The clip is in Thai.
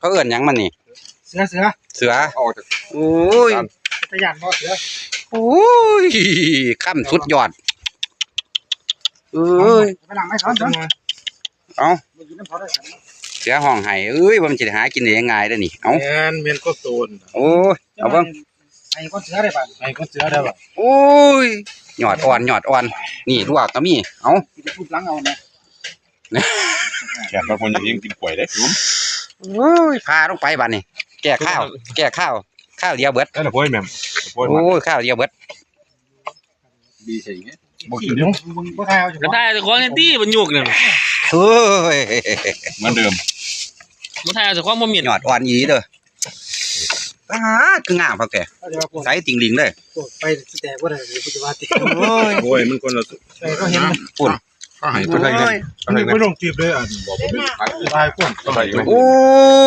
เขาเอิ้นหยังมันนี่เสือออกจากโอ้ยตะยานบ่เสือโอ้ยค่ำสุดยอดไปหลังไม่ถอนเอาเสือห้องไห้ว่ามันจะหากินได้ยังไงเด้อนี่เอาเมียนก็โซนโอ้ยเอาเบิ่งไอ้ก้อนเสือได้ป่ะไอ้ก็เสือได้ป่ะโอ้ยหยอดอ่อนนี่ลวกก็มีเอาทุบหลังเอาเนี่ยแกบางคนยังกินกล้วยได้โอ้ยพาลงไปบัดนี้แก่ข้าวเดียวเบิดได้ละพ่อยแม่โอ้ยข้าวเดียวเบิดดีใช่ไหมบ่กินเนาะบ่ทายเอาก็ได้แต่ของเนี่ยตี้มันยุกเนี่ยเฮ้ยเหมือนเดิมบ่ทายแต่ของบ่มีหยอดอ่อนอีเด้อคืองามครับแกใส่ติ่งลิงเลยไปแต่บ่ได้ปัจจุบันติโอ้ยมันคนละก็เห็นปุ่นก็หายไปได้ไงไม่ลงจีบเลยบอกผมไม่ขายพวกอะไรอยู่โอ้